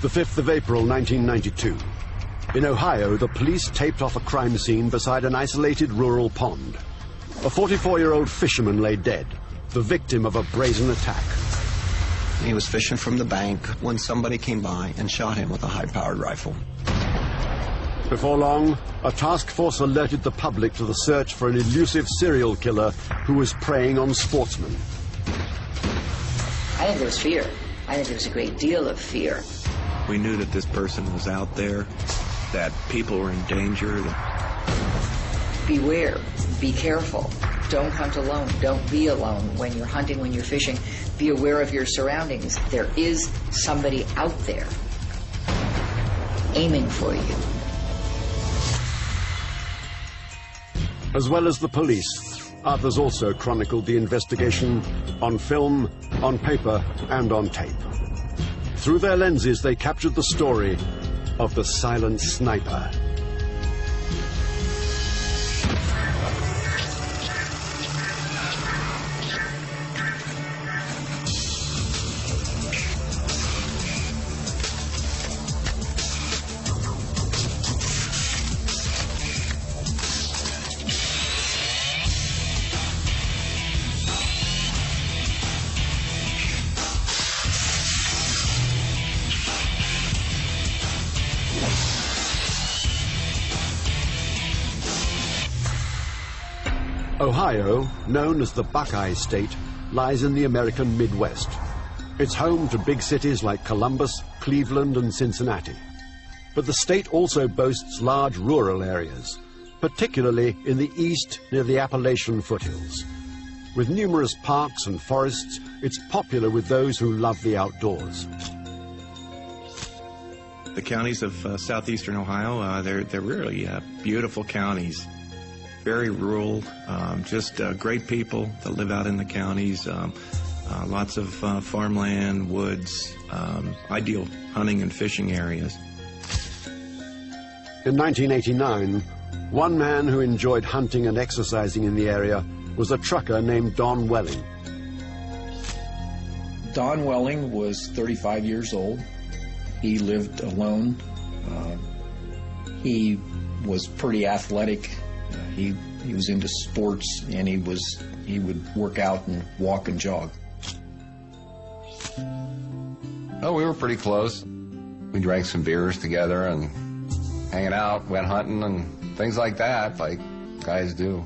The 5th of April 1992. In Ohio, the police taped off a crime scene beside an isolated rural pond. A 44-year-old fisherman lay dead, the victim of a brazen attack. He was fishing from the bank when somebody came by and shot him with a high-powered rifle. Before long, a task force alerted the public to the search for an elusive serial killer who was preying on sportsmen. I think there was fear. I think there was a great deal of fear. We knew that this person was out there, that people were in danger. Beware, be careful. Don't hunt alone. Don't be alone when you're hunting, when you're fishing. Be aware of your surroundings. There is somebody out there aiming for you. As well as the police, others also chronicled the investigation on film, on paper, and on tape. Through their lenses, they captured the story of the silent sniper. Ohio, known as the Buckeye State, lies in the American Midwest. It's home to big cities like Columbus, Cleveland, and Cincinnati. But the state also boasts large rural areas, particularly in the east near the Appalachian foothills. With numerous parks and forests, it's popular with those who love the outdoors. The counties of southeastern Ohio, they're really beautiful counties. Very rural, just great people that live out in the counties, lots of farmland, woods, ideal hunting and fishing areas. In 1989, one man who enjoyed hunting and exercising in the area was a trucker named Don Welling. Don Welling was 35 years old. He lived alone. He was pretty athletic. He was into sports, and he would work out and walk and jog. Oh, we were pretty close. We drank some beers together and hanging out, went hunting and things like that, like guys do.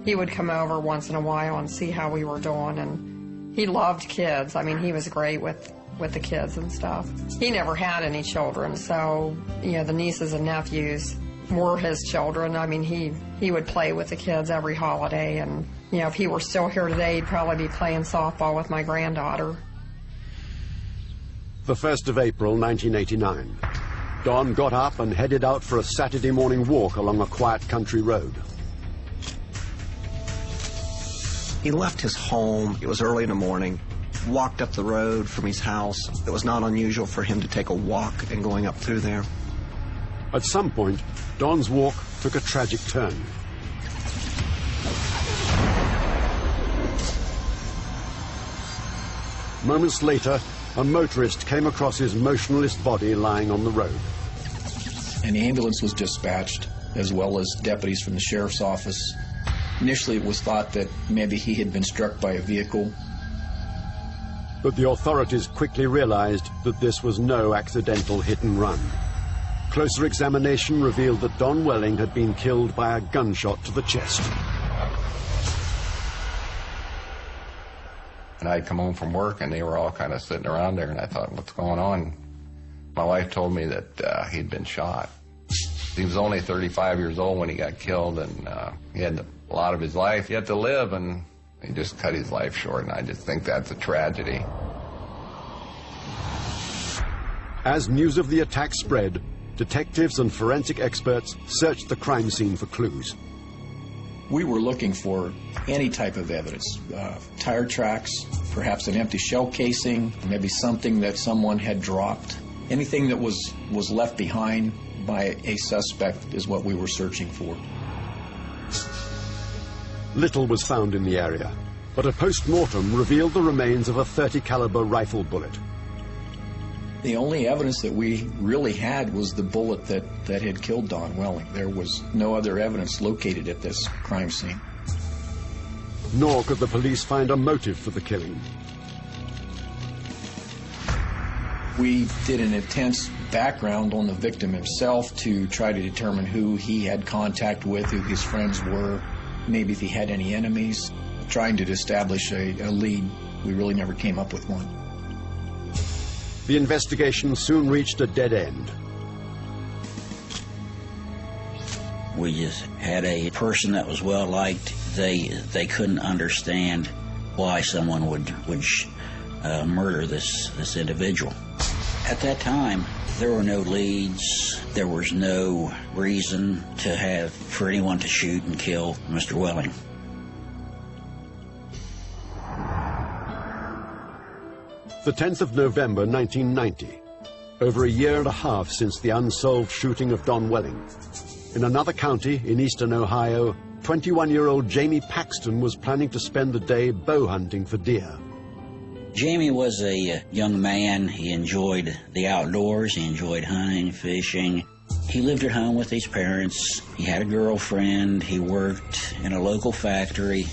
He would come over once in a while and see how we were doing, and he loved kids. I mean, he was great with the kids and stuff. He never had any children, so, the nieces and nephews were his children. I mean, he would play with the kids every holiday, and, if he were still here today, he'd probably be playing softball with my granddaughter. The 1st of April, 1989. Don got up and headed out for a Saturday morning walk along a quiet country road. He left his home, it was early in the morning, walked up the road from his house. It was not unusual for him to take a walk and going up through there. At some point, Don's walk took a tragic turn. Moments later, a motorist came across his motionless body lying on the road. An ambulance was dispatched, as well as deputies from the sheriff's office. Initially, it was thought that maybe he had been struck by a vehicle. But the authorities quickly realized that this was no accidental hit and run. Closer examination revealed that Don Welling had been killed by a gunshot to the chest. And I'd come home from work, and they were all kind of sitting around there, and I thought, what's going on? My wife told me that he'd been shot. He was only 35 years old when he got killed, and he had a lot of his life yet to live, and he just cut his life short, and I just think that's a tragedy. As news of the attack spread, detectives and forensic experts searched the crime scene for clues. We were looking for any type of evidence, tire tracks, perhaps an empty shell casing, maybe something that someone had dropped. Anything that was left behind by a suspect is what we were searching for. Little was found in the area. but a post-mortem revealed the remains of a .30 caliber rifle bullet. The only evidence that we really had was the bullet that had killed Don Welling. There was no other evidence located at this crime scene. Nor could the police find a motive for the killing. We did an intense background on the victim himself to try to determine who he had contact with, who his friends were, maybe if he had any enemies, trying to establish a lead. We really never came up with one. The investigation soon reached a dead end. We just had a person that was well liked. They couldn't understand why someone would murder this individual. At that time, there were no leads. There was no reason for anyone to shoot and kill Mr. Welling. The 10th of November 1990, over a year and a half since the unsolved shooting of Don Welling. In another county in eastern Ohio, 21-year-old Jamie Paxton was planning to spend the day bow hunting for deer. Jamie was a young man. He enjoyed the outdoors. He enjoyed hunting, fishing. He lived at home with his parents. He had a girlfriend. He worked in a local factory.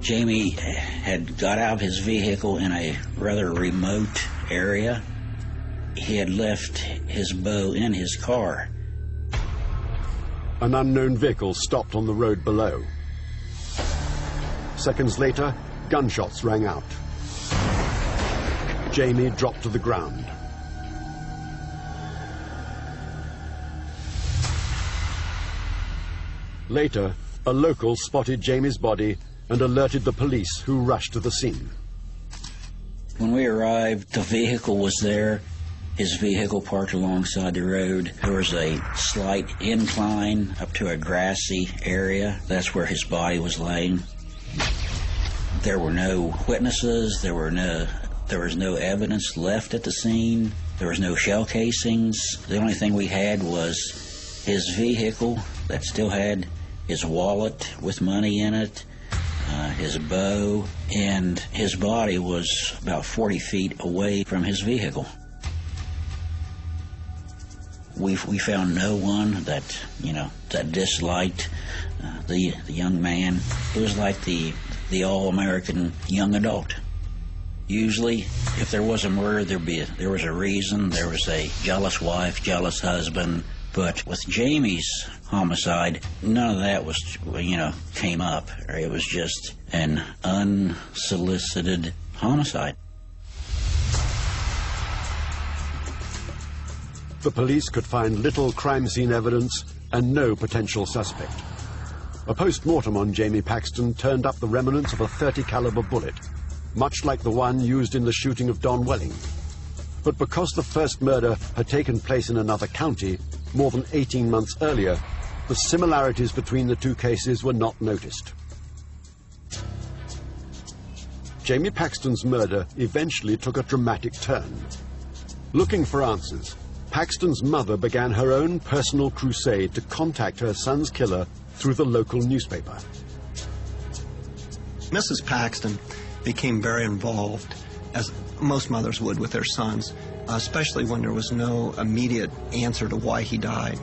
Jamie had got out of his vehicle in a rather remote area. He had left his bow in his car. An unknown vehicle stopped on the road below. Seconds later, gunshots rang out. Jamie dropped to the ground. Later, a local spotted Jamie's body and alerted the police, who rushed to the scene. When we arrived, the vehicle was there. His vehicle parked alongside the road. There was a slight incline up to a grassy area. That's where his body was laying. There were no witnesses. There was no evidence left at the scene. There was no shell casings. The only thing we had was his vehicle that still had his wallet with money in it, his bow, and his body was about 40 feet away from his vehicle. We found no one that disliked the young man. It was like the all-American young adult. Usually, if there was a murder, there was a reason. There was a jealous wife, jealous husband. But with Jamie's homicide, none of that came up. It was just an unsolicited homicide. The police could find little crime scene evidence and no potential suspect. A post-mortem on Jamie Paxton turned up the remnants of a .30 caliber bullet, much like the one used in the shooting of Don Welling. But because the first murder had taken place in another county more than 18 months earlier, the similarities between the two cases were not noticed. Jamie Paxton's murder eventually took a dramatic turn. Looking for answers, Paxton's mother began her own personal crusade to contact her son's killer through the local newspaper. Mrs. Paxton became very involved, as most mothers would, with their sons, especially when there was no immediate answer to why he died.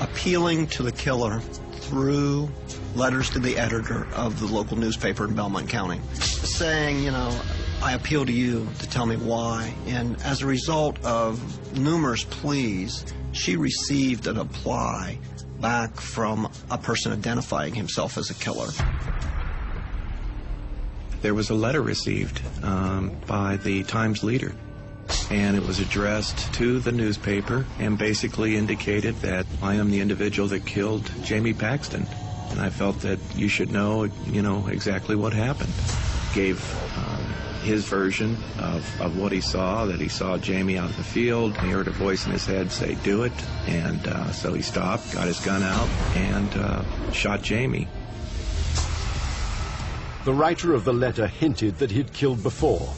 Appealing to the killer through letters to the editor of the local newspaper in Belmont County, saying, I appeal to you to tell me why. And as a result of numerous pleas, she received a reply back from a person identifying himself as a killer. There was a letter received by the Times Leader, and it was addressed to the newspaper and basically indicated that I am the individual that killed Jamie Paxton, and I felt that you should know exactly what happened. Gave his version of what he saw, that he saw Jamie out in the field. He heard a voice in his head say, "Do it," and so he stopped, got his gun out, and shot Jamie. The writer of the letter hinted that he'd killed before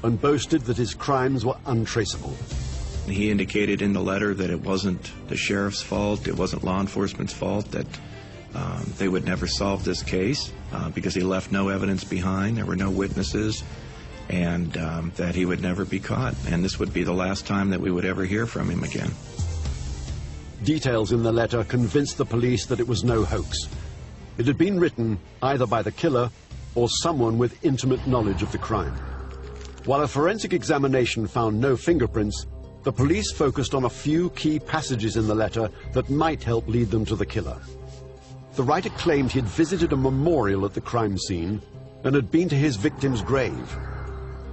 and boasted that his crimes were untraceable. He indicated in the letter that it wasn't the sheriff's fault, it wasn't law enforcement's fault, that they would never solve this case because he left no evidence behind. There were no witnesses, and that he would never be caught. And this would be the last time that we would ever hear from him again. Details in the letter convinced the police that it was no hoax. It had been written either by the killer or someone with intimate knowledge of the crime. While a forensic examination found no fingerprints, the police focused on a few key passages in the letter that might help lead them to the killer. The writer claimed he had visited a memorial at the crime scene and had been to his victim's grave.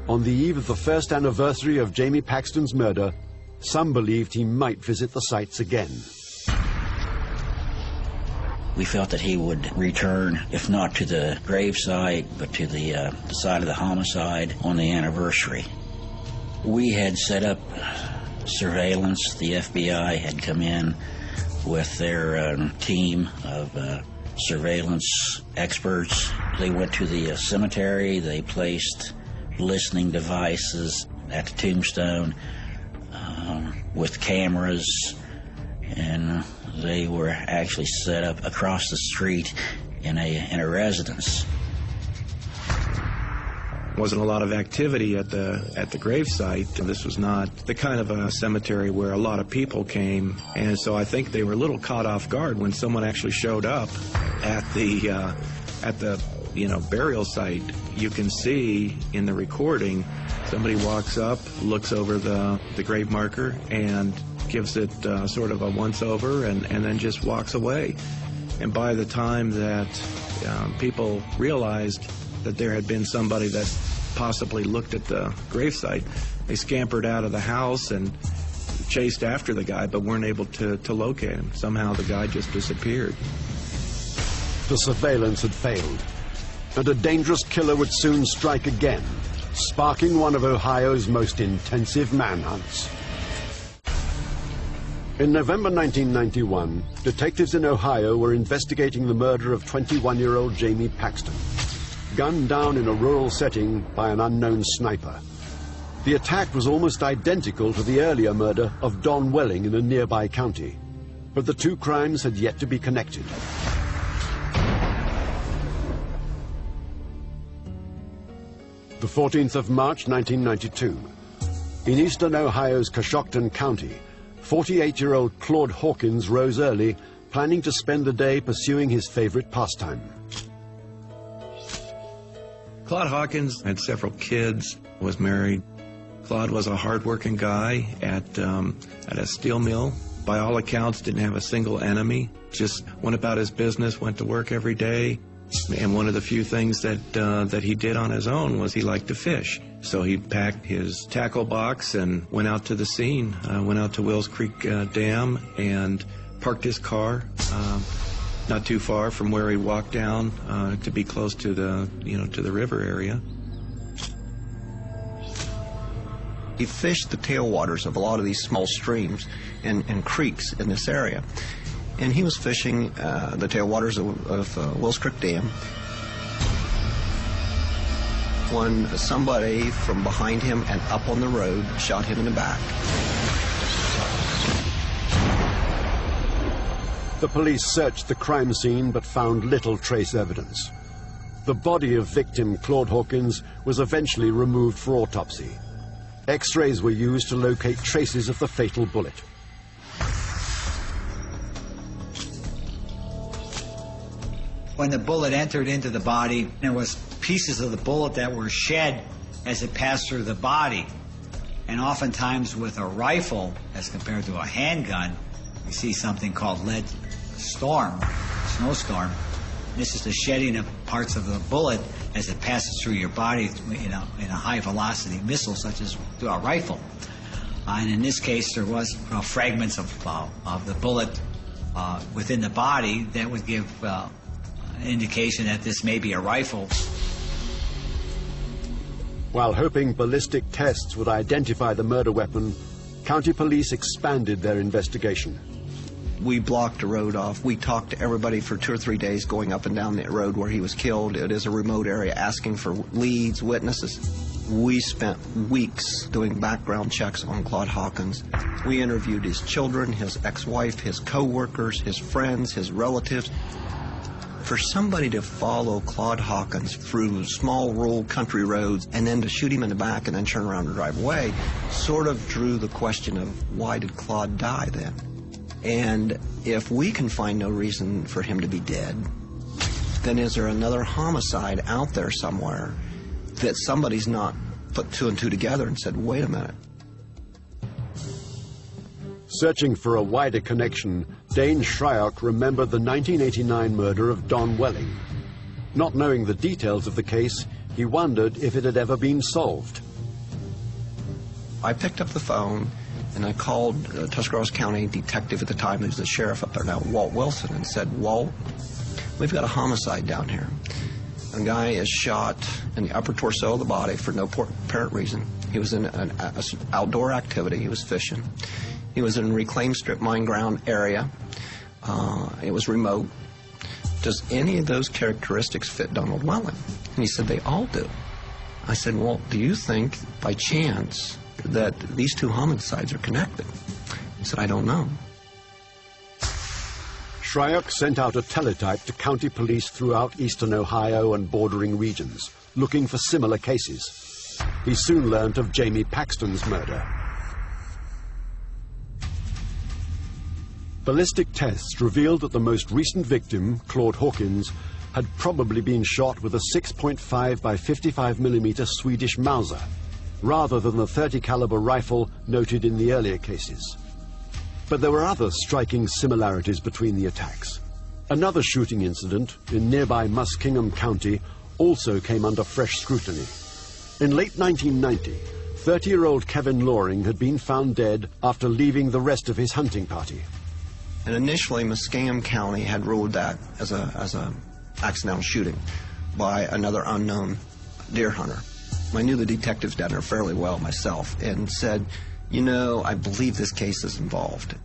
On the eve of the first anniversary of Jamie Paxton's murder, some believed he might visit the sites again. We felt that he would return, if not to the gravesite, but to the site of the homicide on the anniversary. We had set up surveillance. The FBI had come in with their team of surveillance experts. They went to the cemetery. They placed listening devices at the tombstone with cameras, and they were actually set up across the street in a residence. Wasn't a lot of activity at the gravesite. This was not the kind of a cemetery where a lot of people came, and so I think they were a little caught off guard when someone actually showed up at the burial site. You can see in the recording, somebody walks up, looks over the grave marker, and gives it sort of a once-over, and then just walks away. And by the time that people realized that there had been somebody that possibly looked at the gravesite, they scampered out of the house and chased after the guy, but weren't able to locate him. Somehow the guy just disappeared. The surveillance had failed, and a dangerous killer would soon strike again, sparking one of Ohio's most intensive manhunts. In November 1991, detectives in Ohio were investigating the murder of 21-year-old Jamie Paxton, gunned down in a rural setting by an unknown sniper. The attack was almost identical to the earlier murder of Don Welling in a nearby county, but the two crimes had yet to be connected. The 14th of March 1992, in eastern Ohio's Coshocton County, 48-year-old Claude Hawkins rose early, planning to spend the day pursuing his favorite pastime. Claude Hawkins had several kids, was married. Claude was a hard-working guy at a steel mill. By all accounts, didn't have a single enemy. Just went about his business, went to work every day. And one of the few things that he did on his own was he liked to fish. So he packed his tackle box and went out to the scene, went out to Wills Creek Dam and parked his car not too far from where he walked down to be close to the river area. He fished the tailwaters of a lot of these small streams and creeks in this area. And he was fishing the tailwaters of Wills Creek Dam when somebody from behind him and up on the road shot him in the back. The police searched the crime scene but found little trace evidence. The body of victim Claude Hawkins was eventually removed for autopsy. X-rays were used to locate traces of the fatal bullet. When the bullet entered into the body, there was pieces of the bullet that were shed as it passed through the body. And oftentimes with a rifle, as compared to a handgun, we see something called lead storm, snowstorm. This is the shedding of parts of the bullet as it passes through your body in a high-velocity missile, such as through a rifle. And in this case, there was fragments of the bullet within the body that would give indication that this may be a rifle. While hoping ballistic tests would identify the murder weapon, county police expanded their investigation. We blocked the road off. We talked to everybody for 2 or 3 days going up and down that road where he was killed. It is a remote area, asking for leads, witnesses. We spent weeks doing background checks on Claude Hawkins. We interviewed his children, his ex-wife, his co-workers, his friends, his relatives. For somebody to follow Claude Hawkins through small rural country roads and then to shoot him in the back and then turn around and drive away sort of drew the question of why did Claude die then? And if we can find no reason for him to be dead, then is there another homicide out there somewhere that somebody's not put two and two together and said, wait a minute? Searching for a wider connection, Dane Shryock remembered the 1989 murder of Don Welling. Not knowing the details of the case, he wondered if it had ever been solved. I picked up the phone and I called Tuscarawas County detective at the time, who's the sheriff up there now, Walt Wilson, and said, Walt, we've got a homicide down here. A guy is shot in the upper torso of the body for no apparent reason. He was in an outdoor activity. He was fishing. He was in a reclaimed strip mine ground area. It was remote. Does any of those characteristics fit Donald Welling? And he said, they all do. I said, well, do you think, by chance, that these two homicides are connected? He said, I don't know. Shryock sent out a teletype to county police throughout eastern Ohio and bordering regions, looking for similar cases. He soon learned of Jamie Paxton's murder. Ballistic tests revealed that the most recent victim, Claude Hawkins, had probably been shot with a 6.5 by 55 millimeter Swedish Mauser, rather than the .30 caliber rifle noted in the earlier cases. But there were other striking similarities between the attacks. Another shooting incident in nearby Muskingum County also came under fresh scrutiny. In late 1990, 30-year-old Kevin Loring had been found dead after leaving the rest of his hunting party. And initially, Muskingum County had ruled that as a accidental shooting by another unknown deer hunter. I knew the detectives down there fairly well myself and said, you know, I believe this case is involved.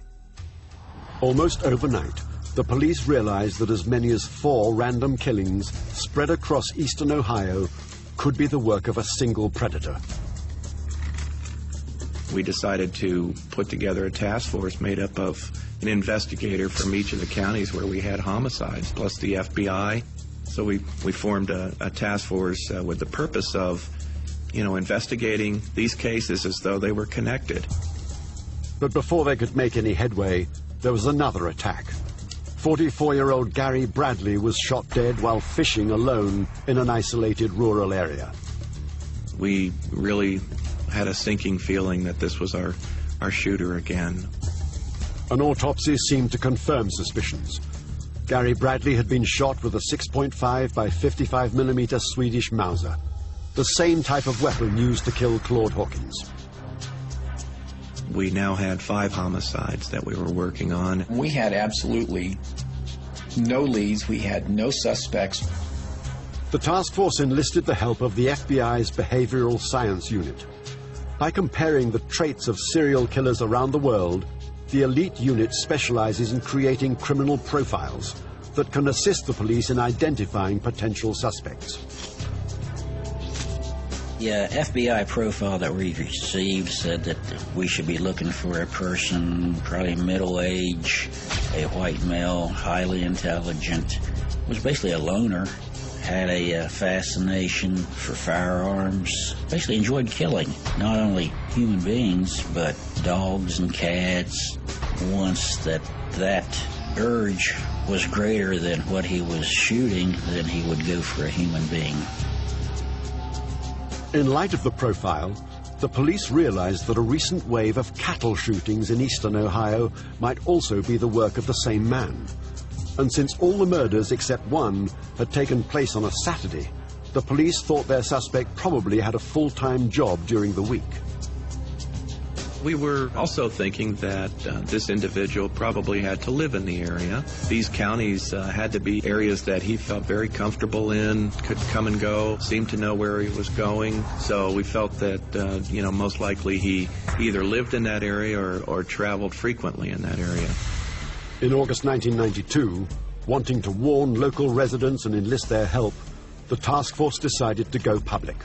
Almost overnight, the police realized that as many as 4 random killings spread across eastern Ohio could be the work of a single predator. We decided to put together a task force made up of an investigator from each of the counties where we had homicides, plus the FBI. So we formed a task force with the purpose of, investigating these cases as though they were connected. But before they could make any headway, there was another attack. 44-year-old Gary Bradley was shot dead while fishing alone in an isolated rural area. We really had a sinking feeling that this was our shooter again. An autopsy seemed to confirm suspicions. Gary Bradley had been shot with a 6.5 by 55 millimeter Swedish Mauser, the same type of weapon used to kill Claude Hawkins. We now had 5 homicides that we were working on. We had absolutely no leads. We had no suspects. The task force enlisted the help of the FBI's Behavioral Science Unit. By comparing the traits of serial killers around the world, the elite unit specializes in creating criminal profiles that can assist the police in identifying potential suspects. The FBI profile that we received said that we should be looking for a person, probably middle age, a white male, highly intelligent, was basically a loner, had a fascination for firearms, basically enjoyed killing not only human beings but dogs and cats. Once that urge was greater than what he was shooting, then he would go for a human being. In light of the profile, the police realized that a recent wave of cattle shootings in eastern Ohio might also be the work of the same man. And since all the murders except one had taken place on a Saturday, the police thought their suspect probably had a full-time job during the week. We were also thinking that this individual probably had to live in the area. These counties had to be areas that he felt very comfortable in, could come and go, seemed to know where he was going. So we felt that, most likely he either lived in that area or traveled frequently in that area. In August 1992, wanting to warn local residents and enlist their help, the task force decided to go public.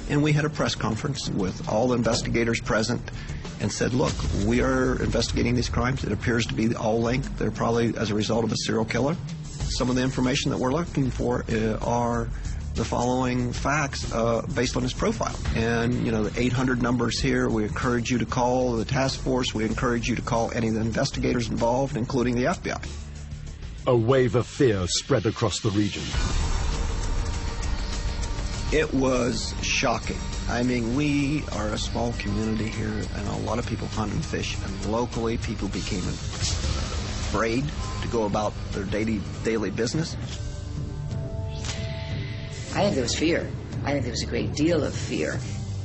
And we had a press conference with all the investigators present, and said, look, we are investigating these crimes. It appears to be all linked. They're probably as a result of a serial killer. Some of the information that we're looking for are the following facts based on his profile. And, you know, the 800 numbers here, we encourage you to call the task force. We encourage you to call any of the investigators involved, including the FBI. A wave of fear spread across the region. It was shocking. I mean, we are a small community here, and a lot of people hunt and fish, and locally people became afraid to go about their daily business. I think there was fear. I think there was a great deal of fear.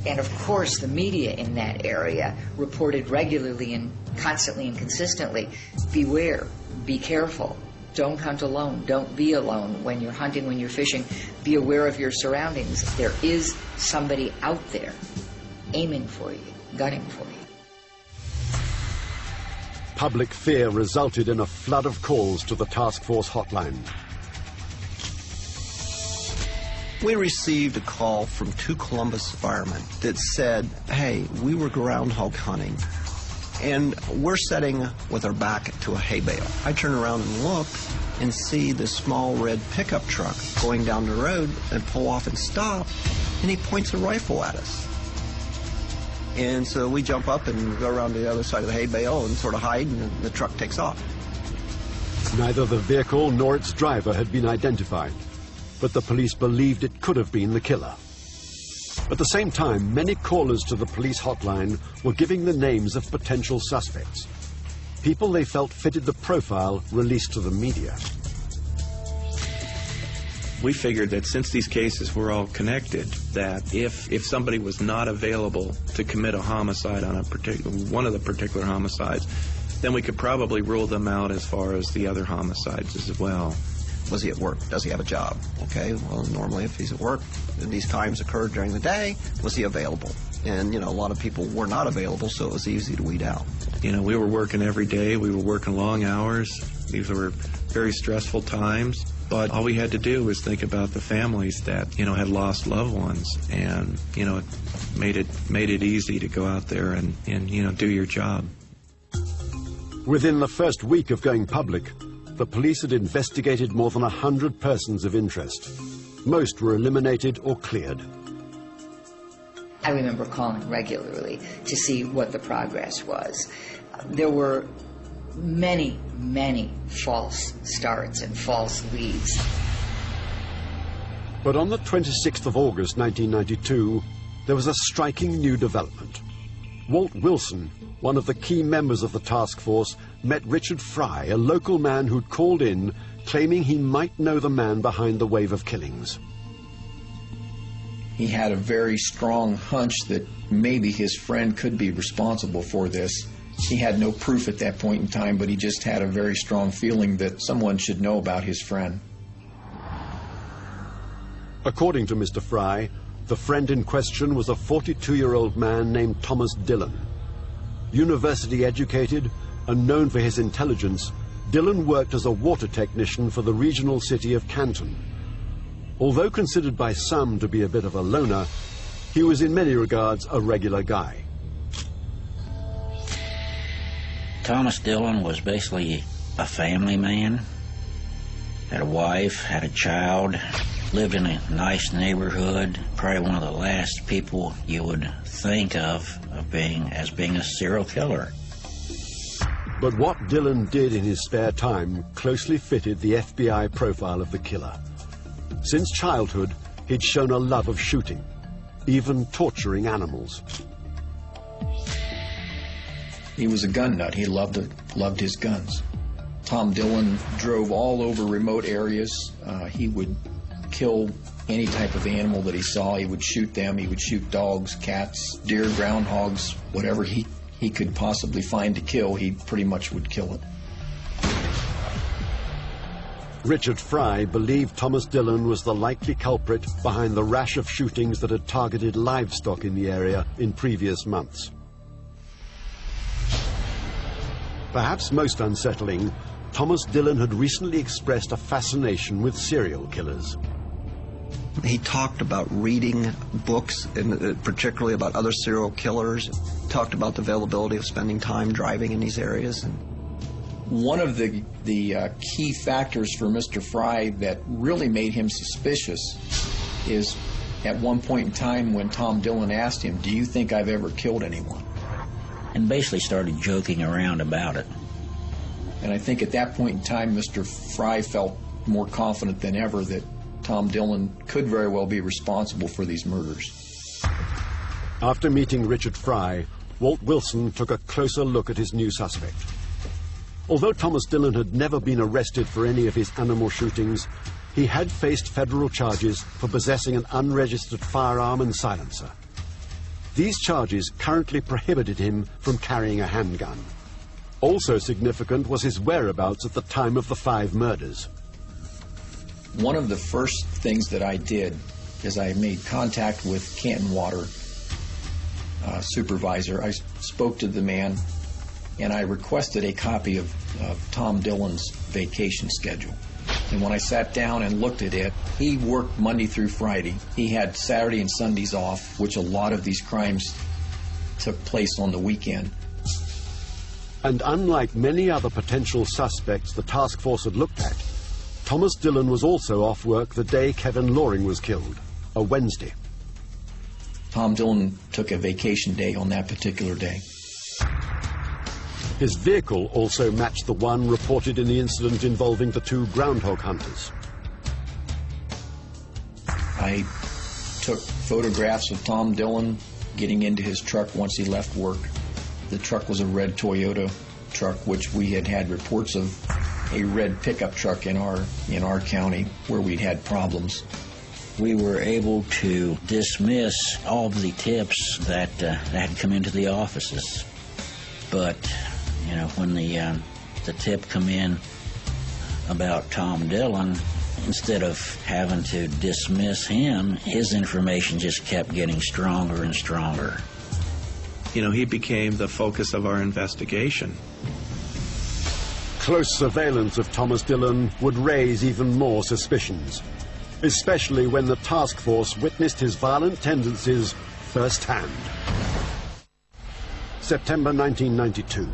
And of course, the media in that area reported regularly and constantly and consistently, beware, be careful, don't hunt alone, don't be alone when you're hunting, when you're fishing, be aware of your surroundings. There is somebody out there aiming for you, gunning for you. Public fear resulted in a flood of calls to the task force hotline. We received a call from 2 Columbus firemen that said, hey, we were groundhog hunting, and we're sitting with our back to a hay bale. I turn around and look and see this small red pickup truck going down the road and pull off and stop, and he points a rifle at us. And so we jump up and go around to the other side of the hay bale and sort of hide, and the truck takes off. Neither the vehicle nor its driver had been identified, but the police believed it could have been the killer. At the same time, many callers to the police hotline were giving the names of potential suspects, people they felt fitted the profile released to the media. We figured that since these cases were all connected, that if somebody was not available to commit a homicide on one of the particular homicides, then we could probably rule them out as far as the other homicides as well. Was he at work? Does he have a job? Okay, well, normally if he's at work and these crimes occurred during the day, was he available? And, you know, a lot of people were not available, so it was easy to weed out. You know, we were working every day. We were working long hours. These were very stressful times. But all we had to do was think about the families that, you know, had lost loved ones. And, you know, it made it easy to go out there and, you know, do your job. Within the first week of going public, the police had investigated more than 100 persons of interest. Most were eliminated or cleared. I remember calling regularly to see what the progress was. There were many, many false starts and false leads. But on the 26th of August 1992, there was a striking new development. Walt Wilson, one of the key members of the task force, met Richard Fry, a local man who'd called in, claiming he might know the man behind the wave of killings. He had a very strong hunch that maybe his friend could be responsible for this. He had no proof at that point in time, but he just had a very strong feeling that someone should know about his friend. According to Mr. Fry, the friend in question was a 42-year-old man named Thomas Dillon. University educated and known for his intelligence, Dillon worked as a water technician for the regional city of Canton. Although considered by some to be a bit of a loner, he was in many regards a regular guy. Thomas Dillon was basically a family man. Had a wife, had a child, lived in a nice neighborhood, probably one of the last people you would think of being a serial killer. But what Dillon did in his spare time closely fitted the FBI profile of the killer. Since childhood, he'd shown a love of shooting, even torturing animals. He was a gun nut. He loved his guns. Tom Dillon drove all over remote areas. He would kill any type of animal that he saw. He would shoot them. He would shoot dogs, cats, deer, groundhogs, whatever he could possibly find to kill, he pretty much would kill it. Richard Fry believed Thomas Dillon was the likely culprit behind the rash of shootings that had targeted livestock in the area in previous months. Perhaps most unsettling, Thomas Dillon had recently expressed a fascination with serial killers. He talked about reading books, and particularly about other serial killers. Talked about the availability of spending time driving in these areas. One of the key factors for Mr. Fry that really made him suspicious is at one point in time when Tom Dillon asked him, "Do you think I've ever killed anyone?" And basically started joking around about it. And I think at that point in time, Mr. Fry felt more confident than ever that Tom Dillon could very well be responsible for these murders. After meeting Richard Fry, Walt Wilson took a closer look at his new suspect. Although Thomas Dillon had never been arrested for any of his animal shootings, he had faced federal charges for possessing an unregistered firearm and silencer. These charges currently prohibited him from carrying a handgun. Also significant was his whereabouts at the time of the 5 murders. One of the first things that I did is I made contact with Canton Water supervisor. I spoke to the man and I requested a copy of Tom Dillon's vacation schedule. And when I sat down and looked at it, he worked Monday through Friday. He had Saturday and Sundays off, which a lot of these crimes took place on the weekend. And unlike many other potential suspects the task force had looked at, Thomas Dillon was also off work the day Kevin Loring was killed, a Wednesday. Tom Dillon took a vacation day on that particular day. His vehicle also matched the one reported in the incident involving the 2 groundhog hunters. I took photographs of Tom Dillon getting into his truck once he left work. The truck was a red Toyota truck, which we had reports of a red pickup truck in our county where we'd had problems. We were able to dismiss all of the tips that had come into the offices. But, you know, when the tip come in about Tom Dillon, instead of having to dismiss him, his information just kept getting stronger and stronger. You know, he became the focus of our investigation. Close surveillance of Thomas Dillon would raise even more suspicions, especially when the task force witnessed his violent tendencies firsthand. September 1992.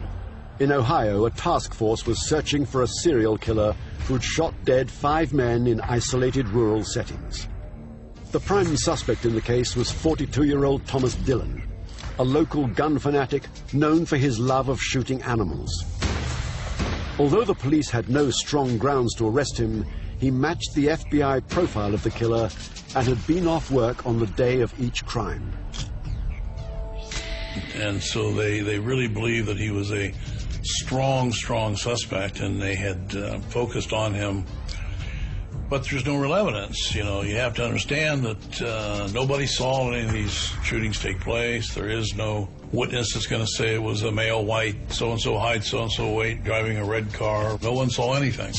In Ohio, a task force was searching for a serial killer who'd shot dead 5 men in isolated rural settings. The prime suspect in the case was 42-year-old Thomas Dillon, a local gun fanatic known for his love of shooting animals. Although the police had no strong grounds to arrest him, he matched the FBI profile of the killer and had been off work on the day of each crime. And so they really believed that he was a strong suspect, and they had focused on him. But there's no real evidence. You know, you have to understand that nobody saw any of these shootings take place. There is no witness that's going to say it was a male, white, so-and-so height, so-and-so weight, driving a red car. No one saw anything.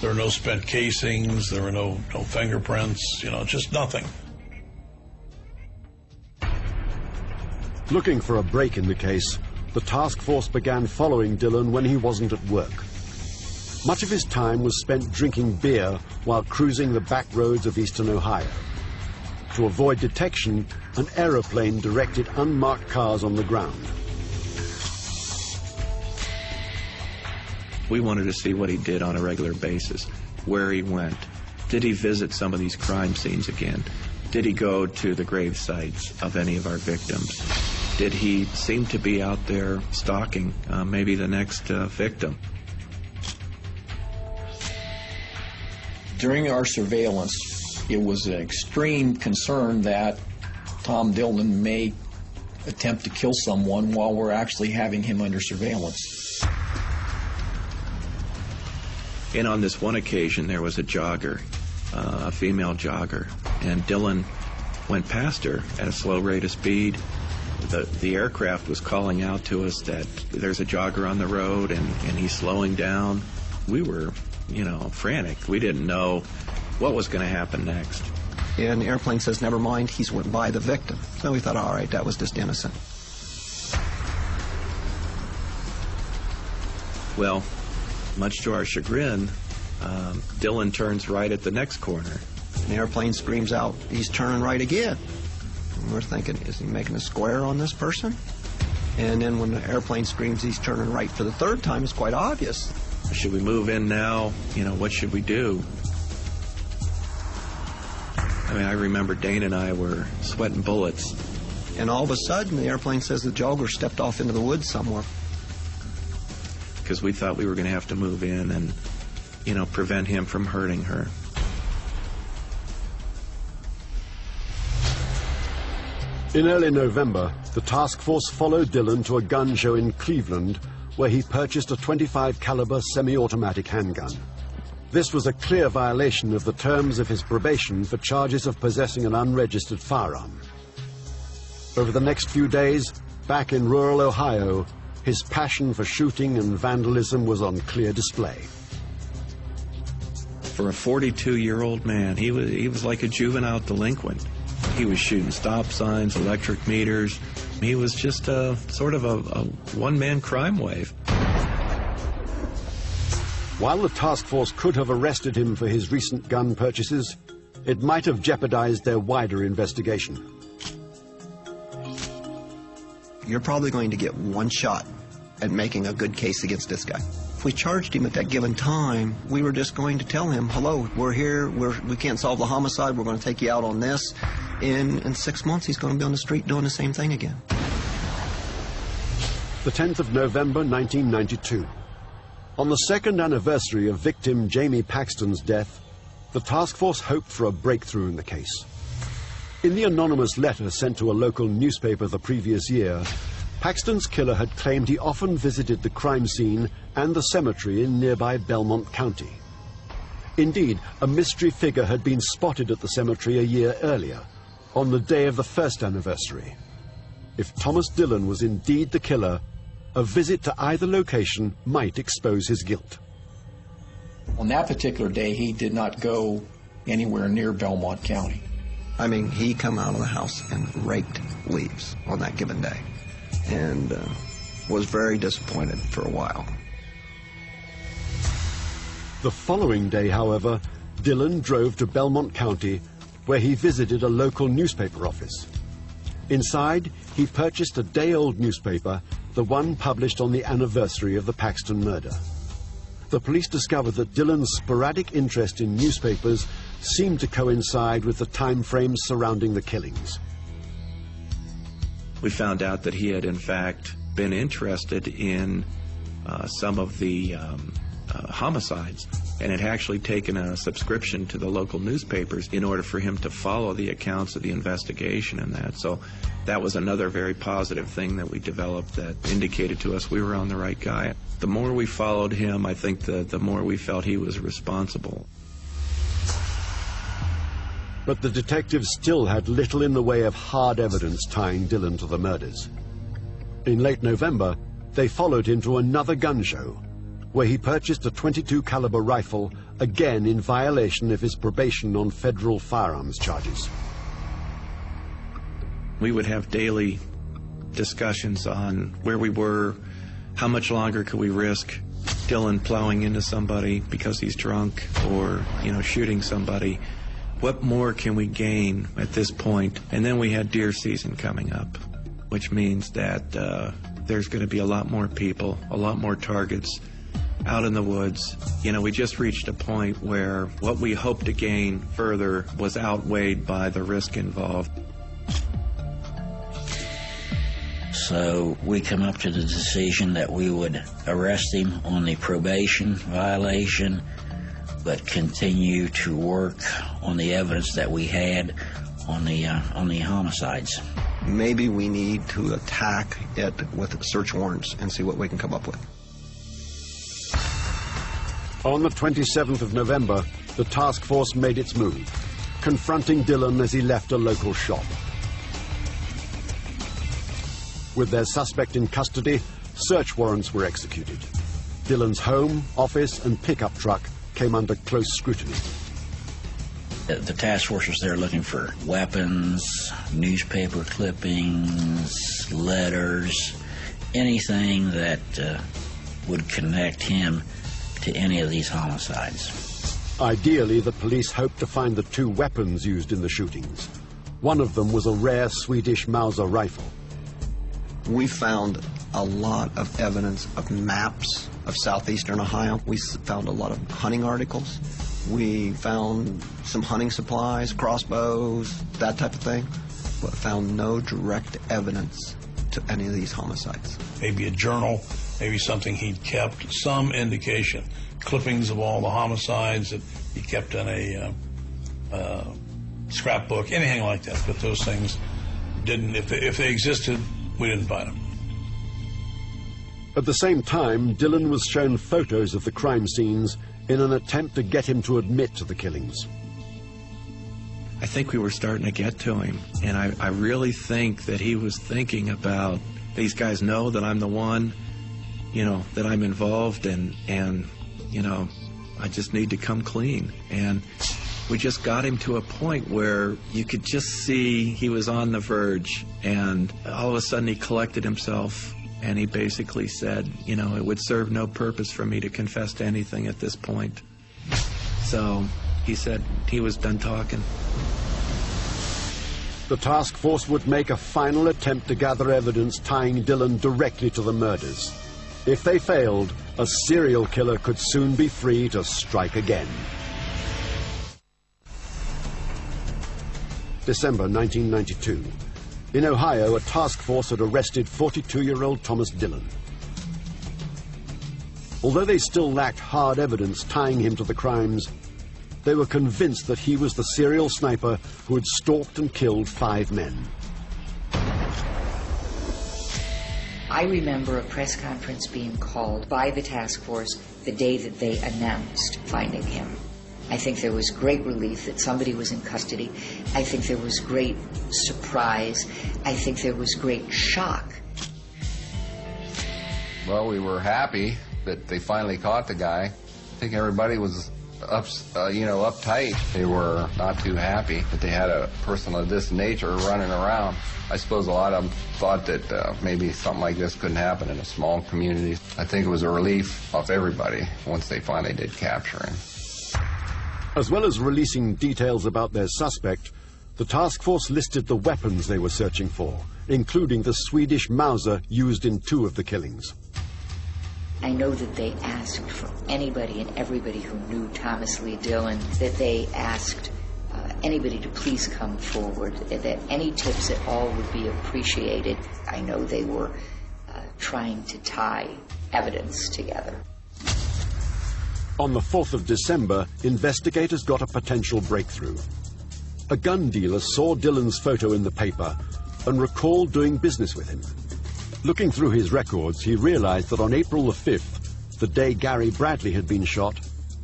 There were no spent casings. There were no fingerprints, you know, just nothing. Looking for a break in the case, the task force began following Dillon when he wasn't at work. Much of his time was spent drinking beer while cruising the back roads of eastern Ohio. To avoid detection, an aeroplane directed unmarked cars on the ground. We wanted to see what he did on a regular basis, where he went. Did he visit some of these crime scenes again? Did he go to the grave sites of any of our victims? Did he seem to be out there stalking maybe the next victim? During our surveillance, it was an extreme concern that Tom Dillon may attempt to kill someone while we're actually having him under surveillance. And on this one occasion, there was a jogger, a female jogger, and Dillon went past her at a slow rate of speed. The aircraft was calling out to us that there's a jogger on the road and he's slowing down. We were, you know, frantic. We didn't know what was going to happen next. And the airplane says, never mind, he's went by the victim. So we thought, all right, that was just innocent. Well, much to our chagrin, Dillon turns right at the next corner. And the airplane screams out, he's turning right again. And we're thinking, is he making a square on this person? And then when the airplane screams he's turning right for the third time, it's quite obvious. Should we move in now? You know, what should we do? I mean, I remember Dane and I were sweating bullets. And all of a sudden, the airplane says the jogger stepped off into the woods somewhere. Because we thought we were going to have to move in and, you know, prevent him from hurting her. In early November, the task force followed Dillon to a gun show in Cleveland, where he purchased a .25 caliber semi-automatic handgun. This was a clear violation of the terms of his probation for charges of possessing an unregistered firearm. Over the next few days, back in rural Ohio, his passion for shooting and vandalism was on clear display. For a 42-year-old man, he was like a juvenile delinquent. He was shooting stop signs, electric meters. He was just sort of a one-man crime wave. While the task force could have arrested him for his recent gun purchases, it might have jeopardized their wider investigation. You're probably going to get one shot at making a good case against this guy. If we charged him at that given time, we were just going to tell him, hello, we're here, we can't solve the homicide, we're going to take you out on this. In 6 months, he's going to be on the street doing the same thing again. The 10th of November, 1992. On the second anniversary of victim Jamie Paxton's death, the task force hoped for a breakthrough in the case. In the anonymous letter sent to a local newspaper the previous year, Paxton's killer had claimed he often visited the crime scene and the cemetery in nearby Belmont County. Indeed, a mystery figure had been spotted at the cemetery a year earlier, on the day of the first anniversary. If Thomas Dillon was indeed the killer, a visit to either location might expose his guilt. On that particular day, he did not go anywhere near Belmont County. I mean, he come out of the house and raked leaves on that given day, and was very disappointed for a while. The following day, however, Dillon drove to Belmont County, where he visited a local newspaper office. Inside, he purchased a day-old newspaper, the one published on the anniversary of the Paxton murder. The police discovered that Dillon's sporadic interest in newspapers seemed to coincide with the time frames surrounding the killings. We found out that he had, in fact, been interested in some of the homicides, and had actually taken a subscription to the local newspapers in order for him to follow the accounts of the investigation and that. So that was another very positive thing that we developed that indicated to us we were on the right guy. The more we followed him, I think the more we felt he was responsible. But the detectives still had little in the way of hard evidence tying Dillon to the murders. In late November, they followed him to another gun show, where he purchased a .22 caliber rifle, again in violation of his probation on federal firearms charges. We would have daily discussions on where we were, how much longer could we risk Dillon plowing into somebody because he's drunk, or, you know, shooting somebody. What more can we gain at this point? And then we had deer season coming up, which means that there's going to be a lot more people, a lot more targets out in the woods. You know, we just reached a point where what we hoped to gain further was outweighed by the risk involved. So we come up to the decision that we would arrest him on the probation violation, but continue to work on the evidence that we had on the homicides. Maybe we need to attack it with search warrants and see what we can come up with. On the 27th of November, the task force made its move, confronting Dillon as he left a local shop. With their suspect in custody, search warrants were executed. Dillon's home, office, and pickup truck came under close scrutiny. The task force was there looking for weapons, newspaper clippings, letters, anything that would connect him to any of these homicides. Ideally, the police hoped to find the two weapons used in the shootings. One of them was a rare Swedish Mauser rifle. We found a lot of evidence of maps of southeastern Ohio. We found a lot of hunting articles. We found some hunting supplies, crossbows, that type of thing, but found no direct evidence to any of these homicides. Maybe a journal, maybe something he'd kept, some indication, clippings of all the homicides that he kept in a scrapbook, anything like that. But those things didn't, if they existed, we didn't find them. At the same time, Dillon was shown photos of the crime scenes in an attempt to get him to admit to the killings. I think we were starting to get to him, and I really think that he was thinking about, these guys know that I'm the one, you know, that I'm involved, and you know, I just need to come clean. And we just got him to a point where you could just see he was on the verge, and all of a sudden he collected himself, and he basically said, you know, it would serve no purpose for me to confess to anything at this point. So he said he was done talking. The task force would make a final attempt to gather evidence tying Dillon directly to the murders. If they failed, a serial killer could soon be free to strike again. December 1992. In Ohio, a task force had arrested 42-year-old Thomas Dillon. Although they still lacked hard evidence tying him to the crimes, they were convinced that he was the serial sniper who had stalked and killed 5 men. I remember a press conference being called by the task force the day that they announced finding him. I think there was great relief that somebody was in custody. I think there was great surprise. I think there was great shock. Well, we were happy that they finally caught the guy. I think everybody was uptight. They were not too happy that they had a person of this nature running around. I suppose a lot of them thought that maybe something like this couldn't happen in a small community. I think it was a relief off everybody once they finally did capture him. As well as releasing details about their suspect, the task force listed the weapons they were searching for, including the Swedish Mauser used in 2 of the killings. I know that they asked for anybody and everybody who knew Thomas Lee Dillon, that they asked anybody to please come forward, that any tips at all would be appreciated. I know they were trying to tie evidence together. On the 4th of December, investigators got a potential breakthrough. A gun dealer saw Dillon's photo in the paper and recalled doing business with him. Looking through his records, he realized that on April the 5th, the day Gary Bradley had been shot,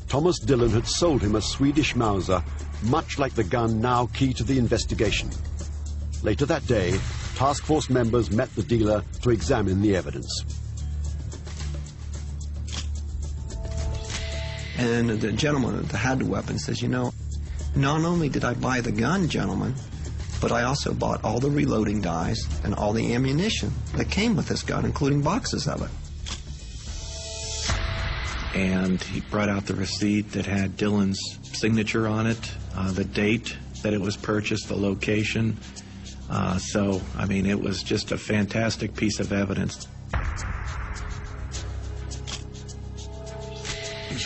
Thomas Dillon had sold him a Swedish Mauser, much like the gun now key to the investigation. Later that day, task force members met the dealer to examine the evidence. And the gentleman that had the weapon says, you know, not only did I buy the gun, gentlemen, but I also bought all the reloading dies and all the ammunition that came with this gun, including boxes of it. And he brought out the receipt that had Dillon's signature on it, the date that it was purchased, the location. So, I mean, it was just a fantastic piece of evidence.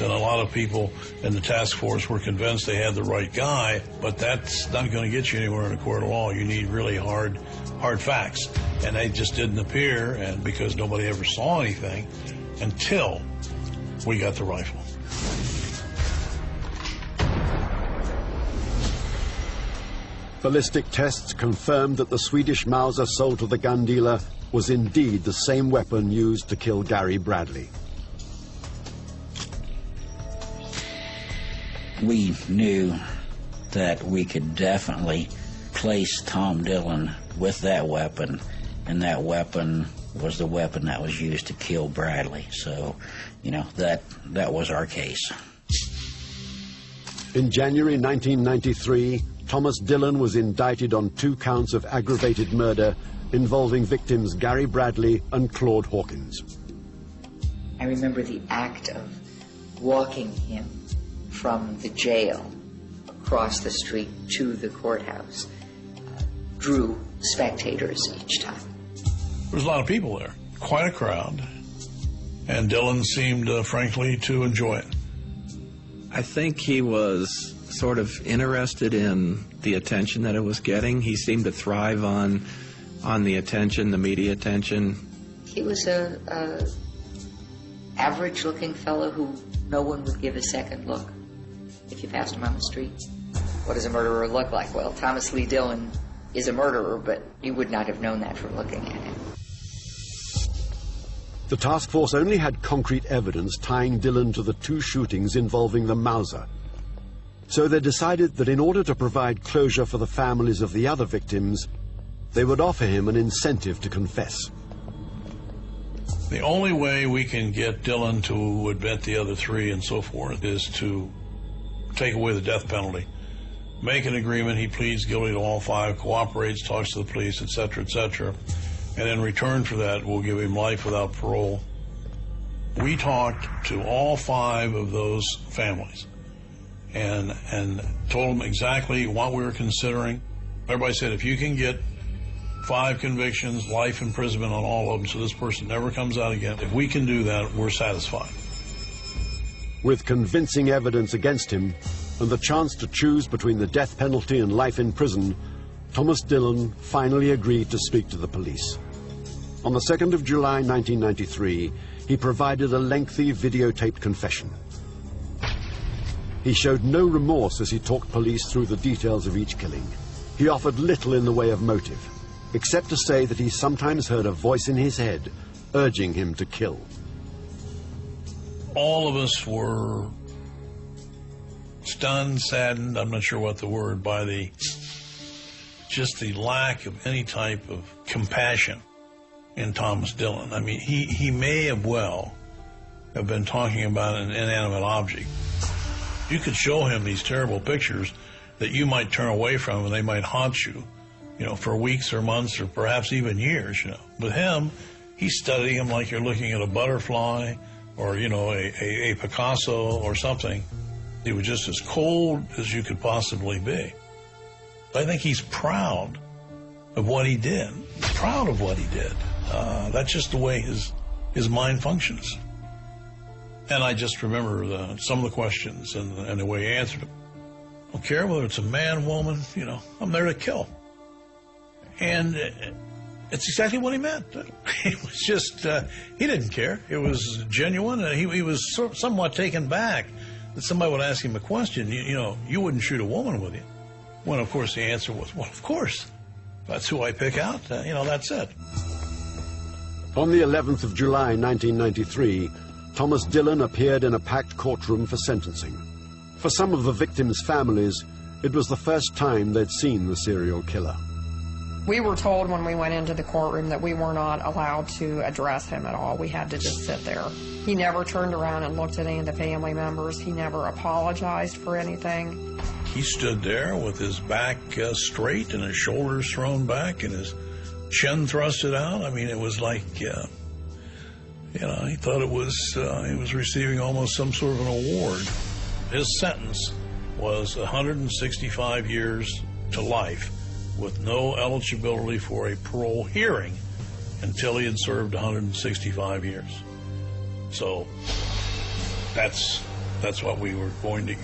And a lot of people in the task force were convinced they had the right guy, but that's not going to get you anywhere in a court of law. You need really hard facts. And they just didn't appear, and because nobody ever saw anything until we got the rifle. Ballistic tests confirmed that the Swedish Mauser sold to the gun dealer was indeed the same weapon used to kill Gary Bradley. We knew that we could definitely place Tom Dillon with that weapon, and that weapon was the weapon that was used to kill Bradley. So, you know, that was our case. In January 1993, Thomas Dillon was indicted on 2 counts of aggravated murder involving victims Gary Bradley and Claude Hawkins. I remember the act of walking him from the jail across the street to the courthouse drew spectators each time. There was a lot of people there, quite a crowd, and Dillon seemed, frankly, to enjoy it. I think he was sort of interested in the attention that it was getting. He seemed to thrive on the attention, the media attention. He was a average-looking fellow who no one would give a second look if you passed him on the street. What does a murderer look like? Well, Thomas Lee Dillon is a murderer, but you would not have known that from looking at him. The task force only had concrete evidence tying Dillon to the 2 shootings involving the Mauser. So they decided that in order to provide closure for the families of the other victims, they would offer him an incentive to confess. The only way we can get Dillon to admit the other 3 and so forth is to take away the death penalty. Make an agreement, he pleads guilty to all 5, cooperates, talks to the police, etc., etc., and in return for that, we'll give him life without parole. We talked to all 5 of those families and told them exactly what we were considering. Everybody said, if you can get 5 convictions, life imprisonment on all of them, so this person never comes out again, if we can do that, we're satisfied. With convincing evidence against him and the chance to choose between the death penalty and life in prison, Thomas Dillon finally agreed to speak to the police. On the 2nd of July 1993, he provided a lengthy videotaped confession. He showed no remorse as he talked police through the details of each killing. He offered little in the way of motive, except to say that he sometimes heard a voice in his head urging him to kill. All of us were stunned, saddened, I'm not sure what the word, by just the lack of any type of compassion in Thomas Dillon. I mean, he may have well have been talking about an inanimate object. You could show him these terrible pictures that you might turn away from and they might haunt you, for weeks or months or perhaps even years, With him, he's studying him like you're looking at a butterfly or, a Picasso or something. He was just as cold as you could possibly be. I think he's proud of what he did. Proud of what he did. That's just the way his mind functions. And I just remember some of the questions and the way he answered them. I don't care whether it's a man, woman, I'm there to kill. And it's exactly what he meant. It was just, he didn't care. It was genuine, and he was somewhat taken back that somebody would ask him a question. You wouldn't shoot a woman, would you? When, of course, the answer was, well, of course. That's who I pick out. That's it. On the 11th of July 1993, Thomas Dillon appeared in a packed courtroom for sentencing. For some of the victims' families, it was the first time they'd seen the serial killer. We were told when we went into the courtroom that we were not allowed to address him at all. We had to just sit there. He never turned around and looked at any of the family members. He never apologized for anything. He stood there with his back straight and his shoulders thrown back and his chin thrusted out. I mean, it was like, he thought he was receiving almost some sort of an award. His sentence was 165 years to life with no eligibility for a parole hearing until he had served 165 years. So that's what we were going to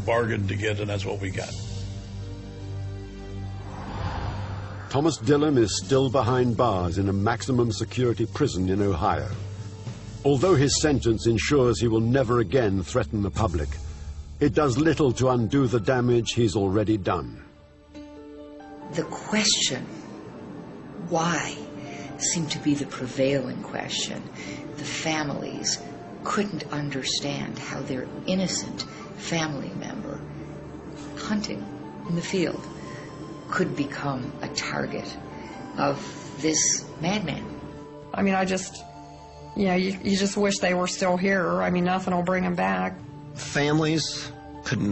bargain to get, and that's what we got. Thomas Dillon is still behind bars in a maximum security prison in Ohio. Although his sentence ensures he will never again threaten the public, it does little to undo the damage he's already done. The question, why, seemed to be the prevailing question. The families couldn't understand how their innocent family member, hunting in the field, could become a target of this madman. I mean, you just wish they were still here. I mean, nothing will bring them back. Families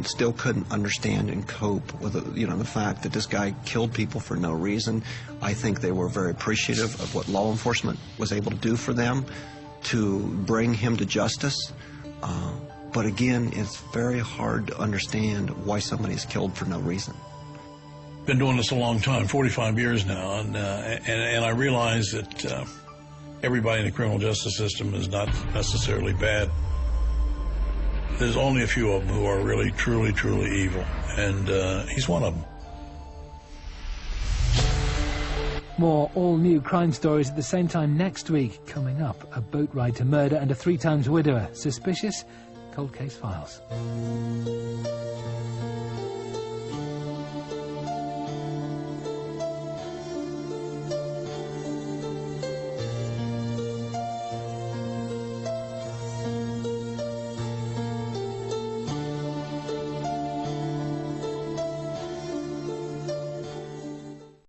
still couldn't understand and cope with the fact that this guy killed people for no reason. I think they were very appreciative of what law enforcement was able to do for them to bring him to justice. But again, it's very hard to understand why somebody is killed for no reason. Been doing this a long time, 45 years now, and I realize that everybody in the criminal justice system is not necessarily bad. There's only a few of them who are really, truly, truly evil, and he's one of them. More all-new crime stories at the same time next week. Coming up, a boat ride to murder and a 3-times widower. Suspicious? Cold Case Files.